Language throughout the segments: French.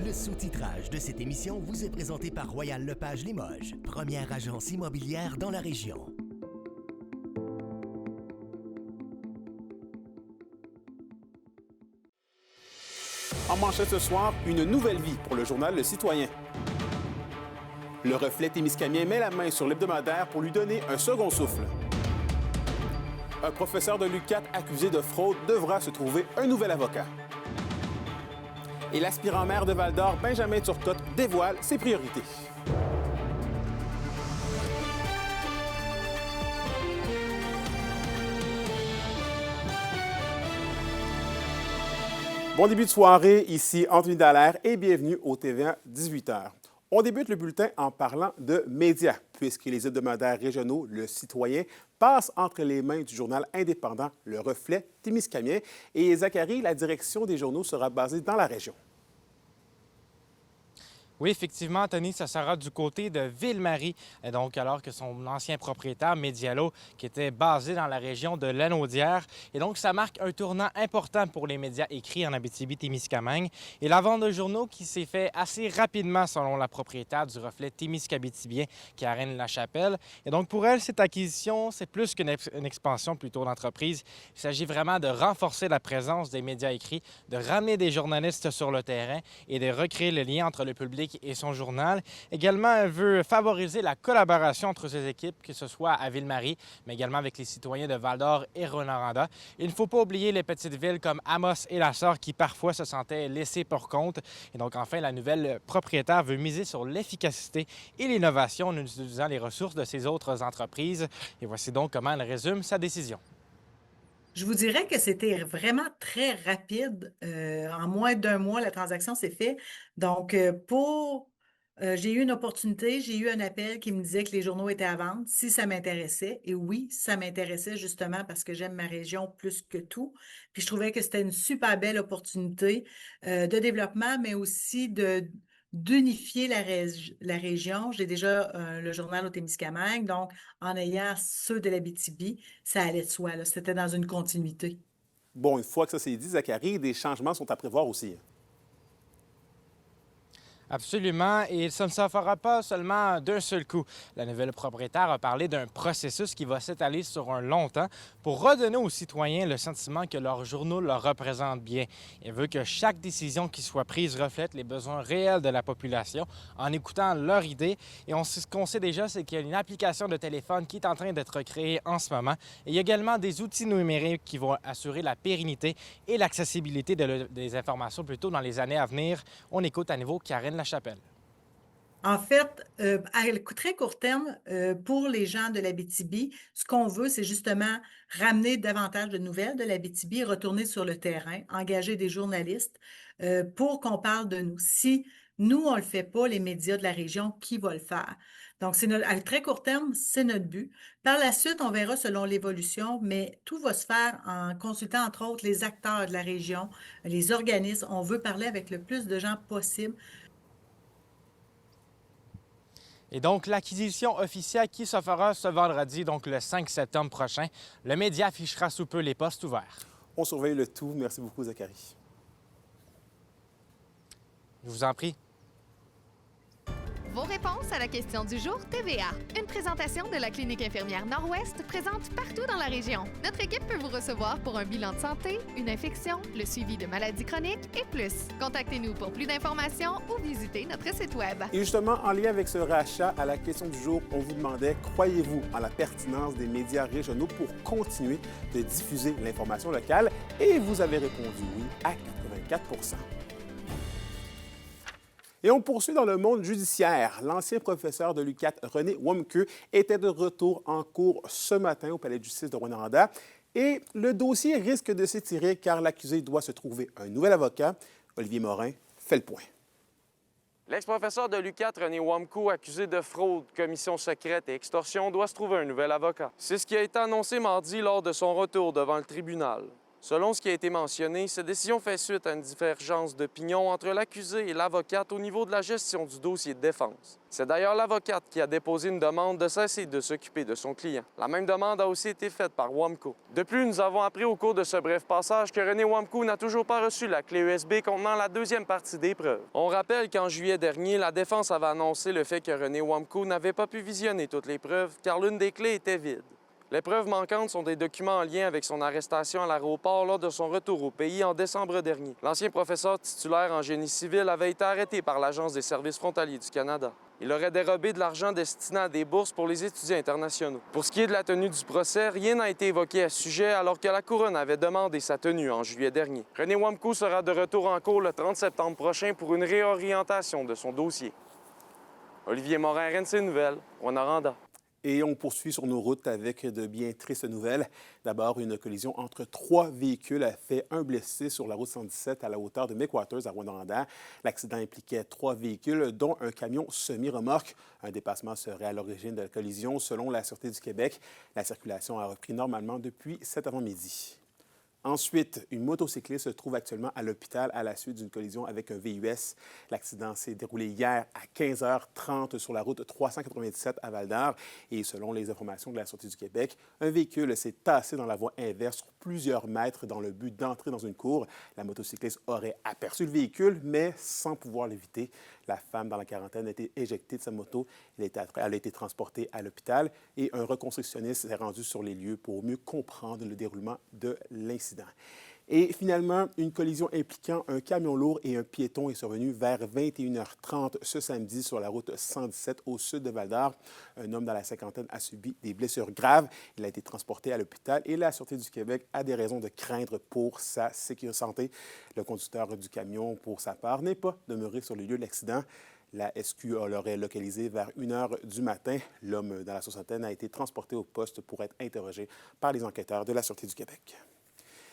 Le sous-titrage de cette émission vous est présenté par Royal Lepage Limoges, première agence immobilière dans la région. En manchette ce soir, une nouvelle vie pour le journal Le Citoyen. Le Reflet Témiscamien met la main sur l'hebdomadaire pour lui donner un second souffle. Un professeur de l'UQAT accusé de fraude devra se trouver un nouvel avocat. Et l'aspirant maire de Val-d'Or, Benjamin Turcotte, dévoile ses priorités. Bon début de soirée, ici Anthony Dallaire et bienvenue au TVA 18h. On débute le bulletin en parlant de médias, puisque les hebdomadaires régionaux, Le Citoyen, passent entre les mains du journal indépendant Le Reflet Témiscamien. Et Zachary, la direction des journaux sera basée dans la région. Oui, effectivement, Anthony, ça sera du côté de Ville-Marie, donc alors que son ancien propriétaire, Medialo, qui était basé dans la région de Lanaudière. Et donc, ça marque un tournant important pour les médias écrits en Abitibi-Témiscamingue. Et la vente de journaux qui s'est fait assez rapidement, selon la propriétaire du Reflet Témiscabitibien, Karen Lachapelle. Et donc, pour elle, cette acquisition, c'est plus qu'une expansion plutôt d'entreprise. Il s'agit vraiment de renforcer la présence des médias écrits, de ramener des journalistes sur le terrain et de recréer le lien entre le public et son journal. Également, elle veut favoriser la collaboration entre ces équipes, que ce soit à Ville-Marie, mais également avec les citoyens de Val-d'Or et Rwanda. Il ne faut pas oublier les petites villes comme Amos et La Sarre qui parfois se sentaient laissées pour compte. Et donc, enfin, la nouvelle propriétaire veut miser sur l'efficacité et l'innovation en utilisant les ressources de ces autres entreprises. Et voici donc comment elle résume sa décision. Je vous dirais que c'était vraiment très rapide. En moins d'un mois, la transaction s'est faite. Donc, j'ai eu une opportunité, j'ai eu un appel qui me disait que les journaux étaient à vendre, si ça m'intéressait. Et oui, ça m'intéressait justement parce que j'aime ma région plus que tout. Puis je trouvais que c'était une super belle opportunité de développement, mais aussi d'unifier la région. J'ai déjà le journal au Témiscamingue, donc en ayant ceux de l'Abitibi, ça allait de soi, là. C'était dans une continuité. Bon, une fois que ça s'est dit, Zachary, des changements sont à prévoir aussi. Absolument, et ça ne se fera pas seulement d'un seul coup. La nouvelle propriétaire a parlé d'un processus qui va s'étaler sur un long temps pour redonner aux citoyens le sentiment que leur journaux leur représentent bien. Elle veut que chaque décision qui soit prise reflète les besoins réels de la population en écoutant leurs idées. Et ce qu'on sait déjà, c'est qu'il y a une application de téléphone qui est en train d'être créée en ce moment. Et il y a également des outils numériques qui vont assurer la pérennité et l'accessibilité des informations plutôt dans les années à venir. On écoute à nouveau Karen Lachapelle. En fait, à très court terme, pour les gens de l'Abitibi, ce qu'on veut, c'est justement ramener davantage de nouvelles de l'Abitibi, retourner sur le terrain, engager des journalistes pour qu'on parle de nous. Si nous, on ne le fait pas, les médias de la région, qui va le faire? Donc, à très court terme, c'est notre but. Par la suite, on verra selon l'évolution, mais tout va se faire en consultant, entre autres, les acteurs de la région, les organismes. On veut parler avec le plus de gens possible. Et donc, l'acquisition officielle qui se fera ce vendredi, donc le 5 septembre prochain. Le média affichera sous peu les postes ouverts. On surveille le tout. Merci beaucoup, Zachary. Je vous en prie. Vos réponses à la question du jour TVA. Une présentation de la Clinique infirmière Nord-Ouest présente partout dans la région. Notre équipe peut vous recevoir pour un bilan de santé, une infection, le suivi de maladies chroniques et plus. Contactez-nous pour plus d'informations ou visitez notre site Web. Et justement, en lien avec ce rachat, à la question du jour, on vous demandait, croyez-vous en la pertinence des médias régionaux pour continuer de diffuser l'information locale? Et vous avez répondu oui à 84 %. Et on poursuit dans le monde judiciaire. L'ancien professeur de l'UQAT, René Womke, était de retour en cours ce matin au palais de justice de Rwanda. Et le dossier risque de s'étirer car l'accusé doit se trouver un nouvel avocat. Olivier Morin fait le point. L'ex-professeur de l'UQAT, René Womke, accusé de fraude, commission secrète et extorsion, doit se trouver un nouvel avocat. C'est ce qui a été annoncé mardi lors de son retour devant le tribunal. Selon ce qui a été mentionné, cette décision fait suite à une divergence d'opinion entre l'accusé et l'avocate au niveau de la gestion du dossier de défense. C'est d'ailleurs l'avocate qui a déposé une demande de cesser de s'occuper de son client. La même demande a aussi été faite par WAMCO. De plus, nous avons appris au cours de ce bref passage que René WAMCO n'a toujours pas reçu la clé USB contenant la deuxième partie des preuves. On rappelle qu'en juillet dernier, la défense avait annoncé le fait que René WAMCO n'avait pas pu visionner toutes les preuves car l'une des clés était vide. Les preuves manquantes sont des documents en lien avec son arrestation à l'aéroport lors de son retour au pays en décembre dernier. L'ancien professeur titulaire en génie civil avait été arrêté par l'Agence des services frontaliers du Canada. Il aurait dérobé de l'argent destiné à des bourses pour les étudiants internationaux. Pour ce qui est de la tenue du procès, rien n'a été évoqué à ce sujet alors que la Couronne avait demandé sa tenue en juillet dernier. René WAMCO sera de retour en cours le 30 septembre prochain pour une réorientation de son dossier. Olivier Morin, RNC Nouvelles, Rwanda. Et on poursuit sur nos routes avec de bien tristes nouvelles. D'abord, une collision entre 3 véhicules a fait un blessé sur la route 117 à la hauteur de McWatters à Rwanda. L'accident impliquait 3 véhicules, dont un camion semi-remorque. Un dépassement serait à l'origine de la collision, selon la Sûreté du Québec. La circulation a repris normalement depuis cet avant-midi. Ensuite, une motocycliste se trouve actuellement à l'hôpital à la suite d'une collision avec un VUS. L'accident s'est déroulé hier à 15h30 sur la route 397 à Val-d'Or. Et selon les informations de la Sûreté du Québec, un véhicule s'est tassé dans la voie inverse sur plusieurs mètres dans le but d'entrer dans une cour. La motocycliste aurait aperçu le véhicule, mais sans pouvoir l'éviter. La femme dans la quarantaine a été éjectée de sa moto. Elle a été transportée à l'hôpital et un reconstructionniste s'est rendu sur les lieux pour mieux comprendre le déroulement de l'incident. Et finalement, une collision impliquant un camion lourd et un piéton est survenue vers 21h30 ce samedi sur la route 117 au sud de Val-d'Or. Un homme dans la cinquantaine a subi des blessures graves. Il a été transporté à l'hôpital et la Sûreté du Québec a des raisons de craindre pour sa santé. Le conducteur du camion, pour sa part, n'est pas demeuré sur le lieu de l'accident. La SQ l'aurait localisé vers 1h du matin. L'homme dans la soixantaine a été transporté au poste pour être interrogé par les enquêteurs de la Sûreté du Québec.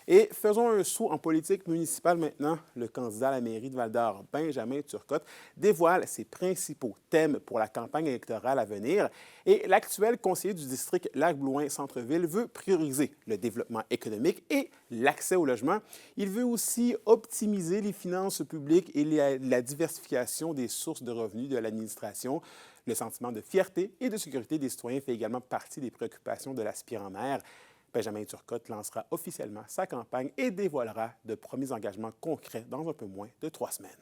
Et faisons un saut en politique municipale maintenant. Le candidat à la mairie de Val-d'Or, Benjamin Turcotte, dévoile ses principaux thèmes pour la campagne électorale à venir. Et l'actuel conseiller du district Lac-Blouin-Centreville veut prioriser le développement économique et l'accès au logement. Il veut aussi optimiser les finances publiques et la diversification des sources de revenus de l'administration. Le sentiment de fierté et de sécurité des citoyens fait également partie des préoccupations de l'aspirant maire. Benjamin Turcotte lancera officiellement sa campagne et dévoilera de premiers engagements concrets dans un peu moins de 3 semaines.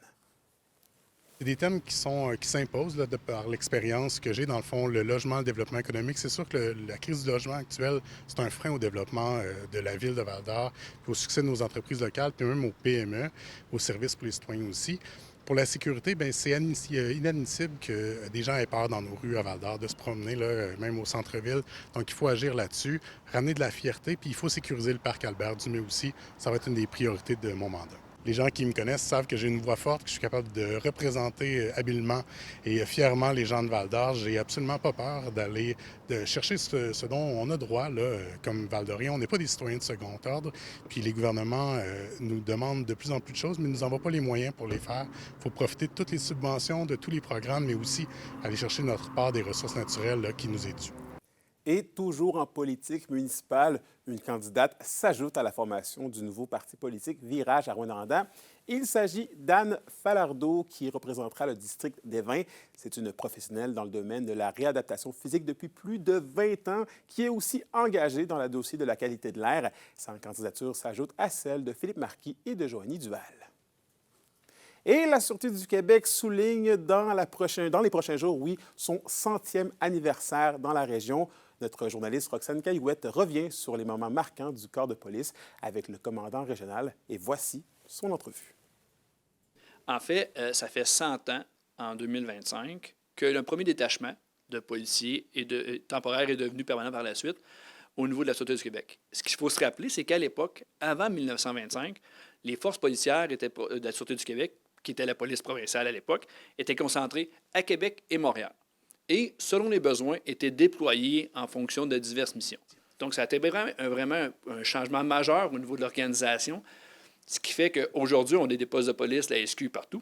C'est des thèmes qui s'imposent par l'expérience que j'ai. Dans le fond, le logement, le développement économique, c'est sûr que la crise du logement actuelle, c'est un frein au développement de la ville de Val-d'Or, puis au succès de nos entreprises locales, puis même aux PME, aux services pour les citoyens aussi. Pour la sécurité, c'est inadmissible que des gens aient peur dans nos rues à Val-d'Or de se promener, là, même au centre-ville. Donc, il faut agir là-dessus, ramener de la fierté, puis il faut sécuriser le parc Albert-Dumais aussi. Ça va être une des priorités de mon mandat. Les gens qui me connaissent savent que j'ai une voix forte, que je suis capable de représenter habilement et fièrement les gens de Val-d'Or. J'ai absolument pas peur d'aller chercher ce dont on a droit, là, comme Val-d'Orien. On n'est pas des citoyens de second ordre. Puis les gouvernements nous demandent de plus en plus de choses, mais ne nous envoient pas les moyens pour les faire. Il faut profiter de toutes les subventions, de tous les programmes, mais aussi aller chercher notre part des ressources naturelles là, qui nous est due. Et toujours en politique municipale, une candidate s'ajoute à la formation du nouveau parti politique Virage à Rwanda. Il s'agit d'Anne Falardeau qui représentera le district des Vins. C'est une professionnelle dans le domaine de la réadaptation physique depuis plus de 20 ans qui est aussi engagée dans le dossier de la qualité de l'air. Sa candidature s'ajoute à celle de Philippe Marquis et de Joanie Duval. Et la Sûreté du Québec souligne dans les prochains jours, son 100e anniversaire dans la région. Notre journaliste Roxane Caillouette revient sur les moments marquants du corps de police avec le commandant régional et voici son entrevue. En fait, ça fait 100 ans, en 2025, que le premier détachement de policiers temporaire est devenu permanent par la suite au niveau de la Sûreté du Québec. Ce qu'il faut se rappeler, c'est qu'à l'époque, avant 1925, les forces policières de la Sûreté du Québec, qui était la police provinciale à l'époque, étaient concentrées à Québec et Montréal. Et, selon les besoins, étaient déployés en fonction de diverses missions. Donc, ça a été vraiment un changement majeur au niveau de l'organisation, ce qui fait qu'aujourd'hui, on a des postes de police, la SQ partout,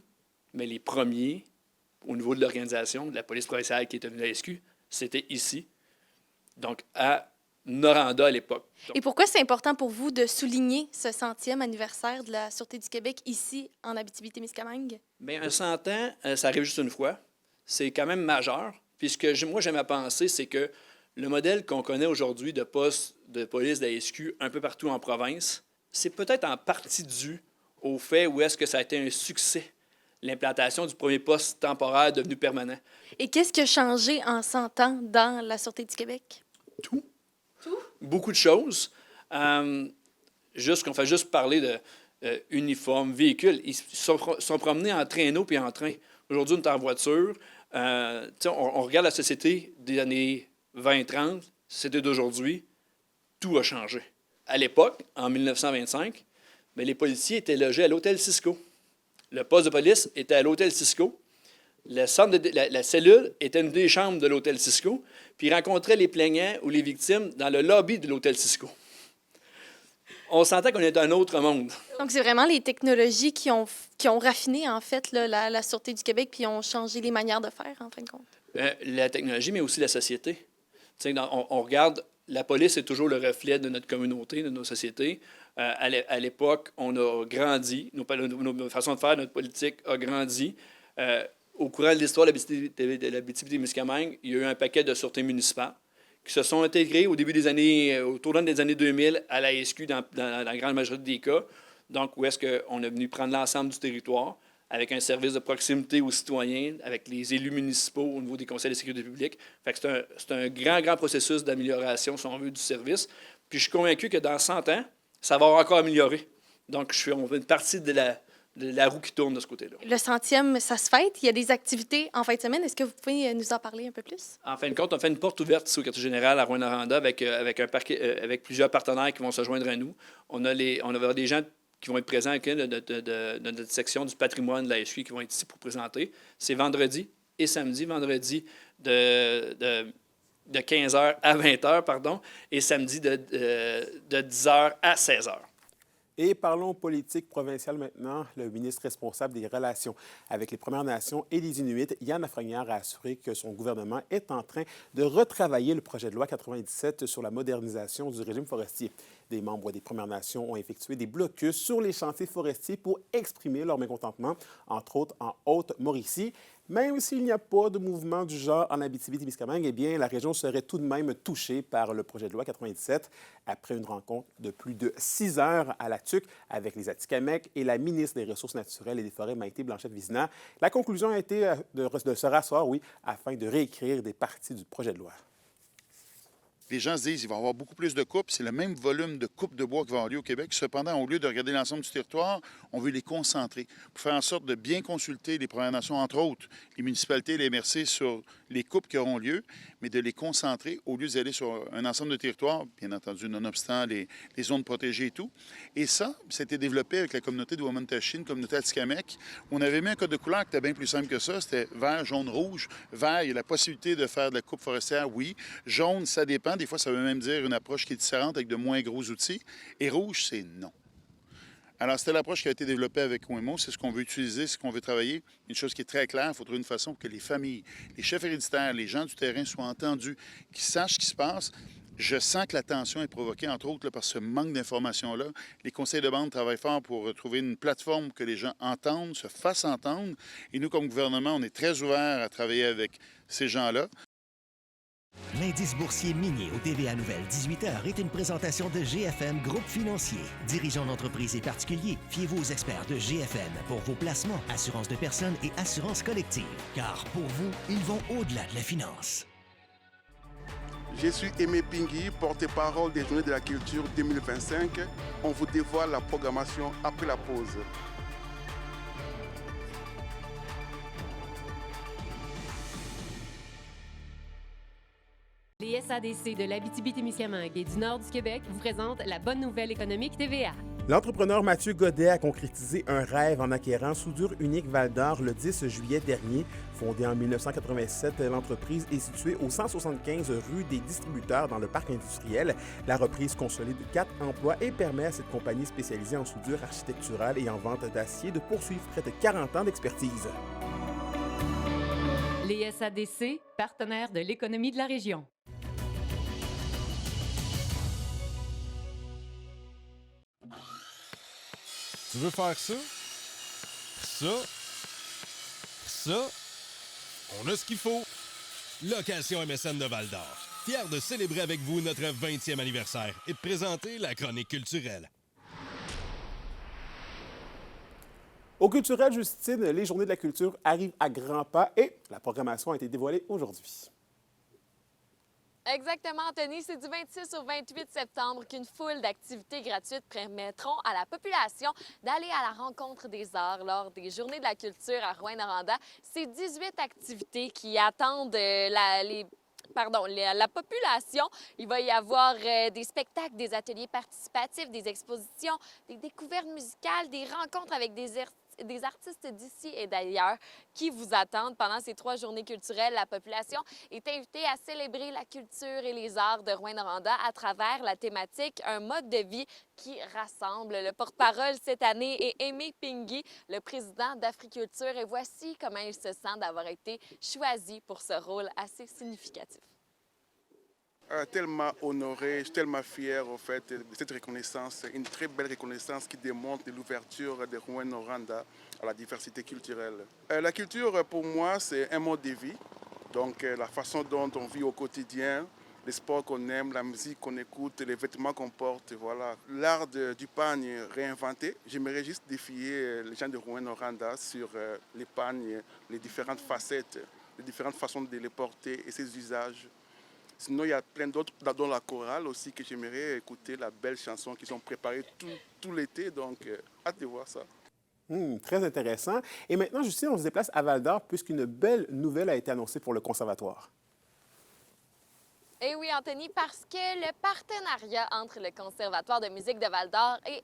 mais les premiers, au niveau de l'organisation, de la police provinciale qui est devenue la SQ, c'était ici. Donc, à Noranda à l'époque. Donc, Et pourquoi c'est important pour vous de souligner ce 100e anniversaire de la Sûreté du Québec ici, en Abitibi-Témiscamingue? bien, un 100 ans, ça arrive juste une fois. C'est quand même majeur. Puis ce que moi, j'aime à penser, c'est que le modèle qu'on connaît aujourd'hui de poste de police de la SQ un peu partout en province, c'est peut-être en partie dû au fait où est-ce que ça a été un succès, l'implantation du premier poste temporaire devenu permanent. Et qu'est-ce qui a changé en 100 ans dans la Sûreté du Québec? Tout. Beaucoup de choses. Qu'on fait juste parler de uniformes, véhicules. Ils sont promenés en traîneau puis en train. Aujourd'hui, on est en voiture. On regarde la société des années 20-30, c'était d'aujourd'hui. Tout a changé. À l'époque, en 1925, bien, les policiers étaient logés à l'hôtel Cisco. Le poste de police était à l'hôtel Cisco. La cellule était une des chambres de l'hôtel Cisco, puis ils rencontraient les plaignants ou les victimes dans le lobby de l'hôtel Cisco. On sentait qu'on était dans un autre monde. Donc, c'est vraiment les technologies qui ont raffiné, en fait, là, la Sûreté du Québec, puis ont changé les manières de faire, en fin de compte. La technologie, mais aussi la société. On regarde, la police est toujours le reflet de notre communauté, de nos sociétés. À l'époque, on a grandi, nos façons de faire, notre politique a grandi. Au courant de l'histoire de l'Abitibi-Témiscamingue, il y a eu un paquet de sûretés municipales qui se sont intégrées au tournant des années 2000 à la SQ dans la grande majorité des cas. Donc, où est-ce qu'on est venu prendre l'ensemble du territoire avec un service de proximité aux citoyens, avec les élus municipaux au niveau des conseils de sécurité publique. Fait que c'est un grand processus d'amélioration, si on veut, du service. Puis je suis convaincu que dans 100 ans, ça va encore améliorer. Donc, on fait une partie de la roue qui tourne de ce côté-là. Le 100e, ça se fête. Il y a des activités en fin de semaine. Est-ce que vous pouvez nous en parler un peu plus? En fin de compte, on fait une porte ouverte ici au quartier général à Rouyn-Noranda avec plusieurs partenaires qui vont se joindre à nous. On va avoir des gens qui vont être présents de notre section du patrimoine de la SQ qui vont être ici pour présenter. C'est vendredi et samedi. Vendredi de 15h à 20h, pardon, et samedi de 10h à 16h. Et parlons politique provinciale maintenant. Le ministre responsable des relations avec les Premières Nations et les Inuits, Yann Lafrenière, a assuré que son gouvernement est en train de retravailler le projet de loi 97 sur la modernisation du régime forestier. Des membres des Premières Nations ont effectué des blocus sur les chantiers forestiers pour exprimer leur mécontentement, entre autres en Haute-Mauricie. Même s'il n'y a pas de mouvement du genre en Abitibi-Témiscamingue, eh bien, la région serait tout de même touchée par le projet de loi 97 après une rencontre de plus de 6 heures à la TUC avec les Atikamekw et la ministre des Ressources naturelles et des Forêts, Maïté Blanchette-Vizina. La conclusion a été de se rasseoir, afin de réécrire des parties du projet de loi. Les gens se disent qu'il va y avoir beaucoup plus de coupes. C'est le même volume de coupes de bois qui va avoir lieu au Québec. Cependant, au lieu de regarder l'ensemble du territoire, on veut les concentrer pour faire en sorte de bien consulter les Premières Nations, entre autres, les municipalités et les MRC sur les coupes qui auront lieu, mais de les concentrer au lieu d'aller sur un ensemble de territoires, bien entendu, nonobstant les zones protégées et tout. Et ça été développé avec la communauté de Wamantashin, communauté Atikamekw. On avait mis un code de couleur qui était bien plus simple que ça. C'était vert, jaune, rouge. Vert, il y a la possibilité de faire de la coupe forestière, oui. Jaune, ça dépend. Des fois, ça veut même dire une approche qui est différente avec de moins gros outils. Et rouge, c'est non. Alors, c'était l'approche qui a été développée avec OMO. C'est ce qu'on veut utiliser, c'est ce qu'on veut travailler. Une chose qui est très claire, il faut trouver une façon pour que les familles, les chefs héréditaires, les gens du terrain soient entendus, qu'ils sachent ce qui se passe. Je sens que la tension est provoquée, entre autres, par ce manque d'informations-là. Les conseils de bande travaillent fort pour trouver une plateforme où que les gens entendent, se fassent entendre. Et nous, comme gouvernement, on est très ouverts à travailler avec ces gens-là. L'indice boursier minier au TVA Nouvelle 18h est une présentation de GFM Groupe Financier. Dirigeants d'entreprises et particuliers, fiez-vous aux experts de GFM pour vos placements, assurances de personnes et assurances collectives. Car pour vous, ils vont au-delà de la finance. Je suis Aimé Pingui, porte-parole des Journées de la Culture 2025. On vous dévoile la programmation après la pause. Les SADC de l'Abitibi-Témiscamingue et du nord du Québec vous présentent la bonne nouvelle économique TVA. L'entrepreneur Mathieu Godet a concrétisé un rêve en acquérant Soudure Unique Val-d'Or le 10 juillet dernier. Fondée en 1987, l'entreprise est située au 175 rue des Distributeurs dans le parc industriel. La reprise consolide 4 emplois et permet à cette compagnie spécialisée en soudure architecturale et en vente d'acier de poursuivre près de 40 ans d'expertise. Les SADC, partenaires de l'économie de la région. Tu veux faire ça? Ça? Ça? On a ce qu'il faut. Location MSN de Val-d'Or. Fier de célébrer avec vous notre 20e anniversaire et de présenter la chronique culturelle. Au Culturel Justine, les Journées de la culture arrivent à grands pas et la programmation a été dévoilée aujourd'hui. Exactement, Anthony. C'est du 26 au 28 septembre qu'une foule d'activités gratuites permettront à la population d'aller à la rencontre des arts lors des Journées de la culture à Rouyn-Noranda. C'est 18 activités qui attendent la population. Il va y avoir des spectacles, des ateliers participatifs, des expositions, des découvertes musicales, des rencontres avec des artistes d'ici et d'ailleurs qui vous attendent pendant ces 3 journées culturelles. La population est invitée à célébrer la culture et les arts de Rouyn-Noranda à travers la thématique « Un mode de vie qui rassemble ». Le porte-parole cette année est Aimé Pingui, le président d'Africulture. Et voici comment il se sent d'avoir été choisi pour ce rôle assez significatif. Tellement honoré, je suis tellement fier en fait, de cette reconnaissance, une très belle reconnaissance qui démontre l'ouverture de Rouyn-Noranda à la diversité culturelle. La culture, pour moi, c'est un mode de vie. Donc, la façon dont on vit au quotidien, les sports qu'on aime, la musique qu'on écoute, les vêtements qu'on porte, voilà. L'art du pagne réinventé. J'aimerais juste défier les gens de Rouyn-Noranda sur les pagnes, les différentes facettes, les différentes façons de les porter et ses usages. Sinon, il y a plein d'autres, dans la chorale aussi, que j'aimerais écouter la belle chanson qu'ils ont préparée tout l'été. Donc, hâte de voir ça. Très intéressant. Et maintenant, Justine, on se déplace à Val-d'Or puisqu'une belle nouvelle a été annoncée pour le Conservatoire. Eh oui, Anthony, parce que le partenariat entre le Conservatoire de musique de Val-d'Or et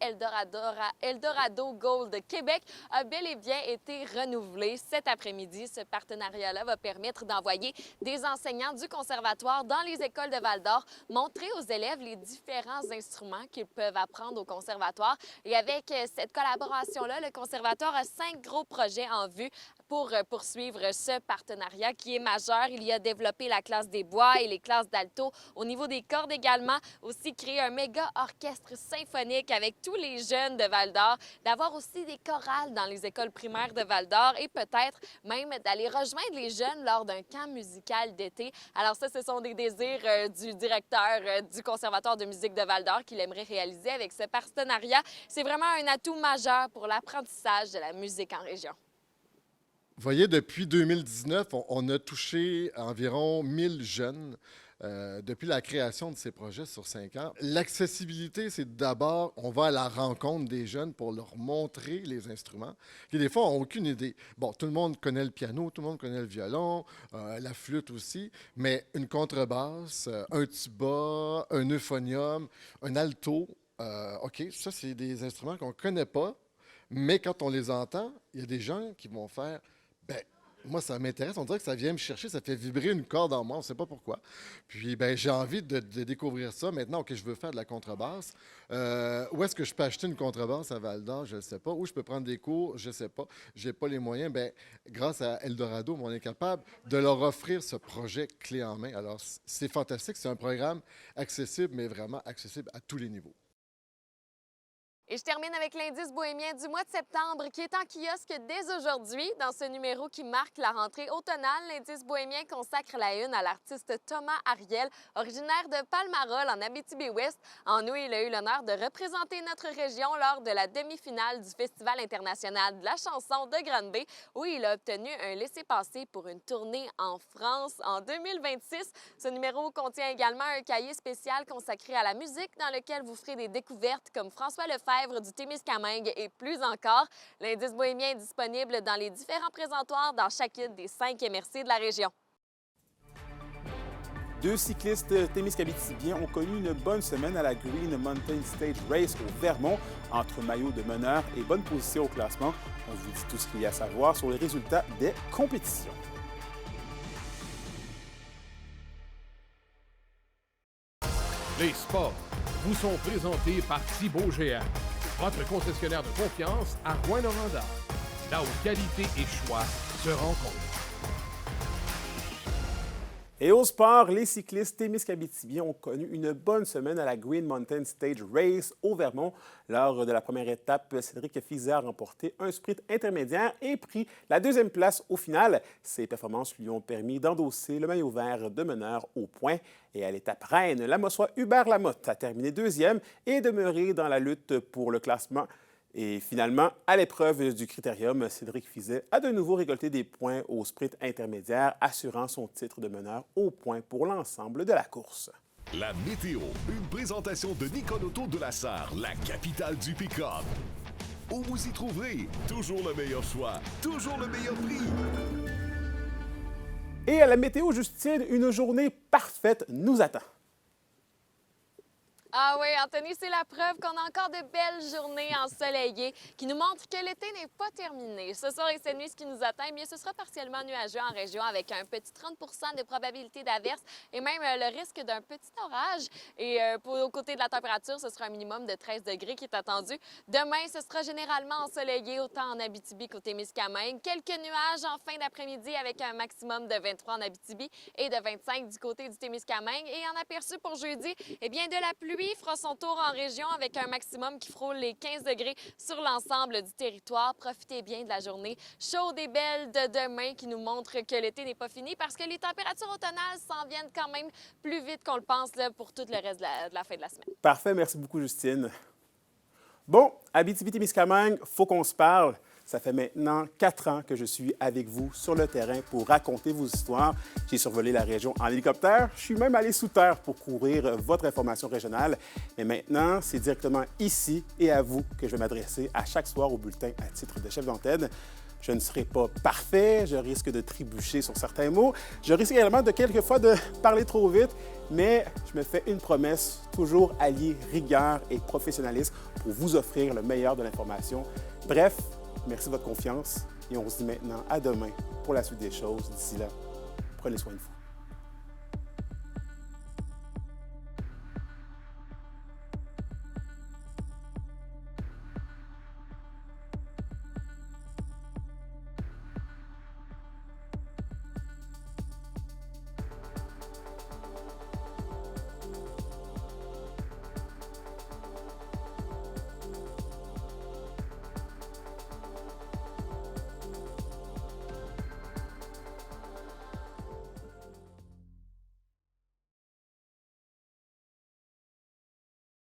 Eldorado Gold de Québec a bel et bien été renouvelé cet après-midi. Ce partenariat-là va permettre d'envoyer des enseignants du Conservatoire dans les écoles de Val-d'Or, montrer aux élèves les différents instruments qu'ils peuvent apprendre au Conservatoire. Et avec cette collaboration-là, le Conservatoire a 5 gros projets en vue pour poursuivre ce partenariat qui est majeur. Il y a développé la classe des bois et les classes d'alto. Au niveau des cordes également, aussi créer un méga orchestre symphonique avec tous les jeunes de Val-d'Or, d'avoir aussi des chorales dans les écoles primaires de Val-d'Or et peut-être même d'aller rejoindre les jeunes lors d'un camp musical d'été. Alors ça, ce sont des désirs du directeur du Conservatoire de musique de Val-d'Or qu'il aimerait réaliser avec ce partenariat. C'est vraiment un atout majeur pour l'apprentissage de la musique en région. Vous voyez, depuis 2019, on a touché environ 1000 jeunes depuis la création de ces projets sur 5 ans. L'accessibilité, c'est d'abord, on va à la rencontre des jeunes pour leur montrer les instruments qui, des fois, n'ont aucune idée. Bon, tout le monde connaît le piano, tout le monde connaît le violon, la flûte aussi, mais une contrebasse, un tuba, un euphonium, un alto, OK, ça, c'est des instruments qu'on ne connaît pas, mais quand on les entend, il y a des gens qui vont faire... Bien, moi, ça m'intéresse. On dirait que ça vient me chercher, ça fait vibrer une corde en moi, on ne sait pas pourquoi. Puis, bien, j'ai envie de découvrir ça. Maintenant, OK, je veux faire de la contrebasse. Où est-ce que je peux acheter une contrebasse à Val-d'Or? Je ne sais pas. Où je peux prendre des cours? Je ne sais pas. Je n'ai pas les moyens. Bien, grâce à Eldorado, on est capable de leur offrir ce projet clé en main. Alors, c'est fantastique. C'est un programme accessible, mais vraiment accessible à tous les niveaux. Et je termine avec l'indice bohémien du mois de septembre qui est en kiosque dès aujourd'hui. Dans ce numéro qui marque la rentrée automnale, l'indice bohémien consacre la une à l'artiste Thomas Ariel, originaire de Palmarol en Abitibi-Ouest. En août, il a eu l'honneur de représenter notre région lors de la demi-finale du Festival international de la chanson de Granby, où il a obtenu un laissez-passer pour une tournée en France en 2026. Ce numéro contient également un cahier spécial consacré à la musique dans lequel vous ferez des découvertes comme François Lefebvre du Témiscamingue et plus encore. L'indice bohémien est disponible dans les différents présentoirs dans chacune des 5 MRC de la région. 2 cyclistes témiscabitibiens ont connu une bonne semaine à la Green Mountain Stage Race au Vermont. Entre maillot de meneur et bonne position au classement, on vous dit tout ce qu'il y a à savoir sur les résultats des compétitions. Les sports vous sont présentés par Thibaut Géant, votre concessionnaire de confiance à Rouyn-Noranda, là où qualité et choix se rencontrent. Et au sport, les cyclistes témiscabitibiens ont connu une bonne semaine à la Green Mountain Stage Race au Vermont. Lors de la première étape, Cédric Fizet a remporté un sprint intermédiaire et pris la deuxième place au final. Ses performances lui ont permis d'endosser le maillot vert de meneur au point. Et à l'étape reine, l'Amossois Hubert Lamotte a terminé deuxième et demeuré dans la lutte pour le classement. Et finalement, à l'épreuve du critérium, Cédric Fizet a de nouveau récolté des points au sprint intermédiaire, assurant son titre de meneur au point pour l'ensemble de la course. La météo, une présentation de Nikon Auto de la Sarre, la capitale du pick-up. Où vous y trouverez toujours le meilleur choix, toujours le meilleur prix. Et à la météo, Justine, une journée parfaite nous attend. Ah oui, Anthony, c'est la preuve qu'on a encore de belles journées ensoleillées qui nous montrent que l'été n'est pas terminé. Ce soir et cette nuit, ce qui nous attend, bien, ce sera partiellement nuageux en région avec un petit 30 de probabilité d'averse et même le risque d'un petit orage. Et au côté de la température, ce sera un minimum de 13 degrés qui est attendu. Demain, ce sera généralement ensoleillé autant en Abitibi qu'au Témiscamingue. Quelques nuages en fin d'après-midi avec un maximum de 23 en Abitibi et de 25 du côté du Témiscamingue. Et en aperçu pour jeudi, eh bien, de la pluie fera son tour en région avec un maximum qui frôle les 15 degrés sur l'ensemble du territoire. Profitez bien de la journée chaude et belle de demain qui nous montre que l'été n'est pas fini parce que les températures automnales s'en viennent quand même plus vite qu'on le pense là, pour tout le reste de la fin de la semaine. Parfait, merci beaucoup, Justine. Bon, Abitibi-Témiscamingue, faut qu'on se parle. Ça fait maintenant 4 ans que je suis avec vous sur le terrain pour raconter vos histoires. J'ai survolé la région en hélicoptère. Je suis même allé sous terre pour couvrir votre information régionale. Mais maintenant, c'est directement ici et à vous que je vais m'adresser à chaque soir au bulletin à titre de chef d'antenne. Je ne serai pas parfait, je risque de trébucher sur certains mots. Je risque également de quelquefois de parler trop vite, mais je me fais une promesse, toujours allier rigueur et professionnalisme pour vous offrir le meilleur de l'information. Bref, merci de votre confiance et on se dit maintenant à demain pour la suite des choses. D'ici là, prenez soin de vous.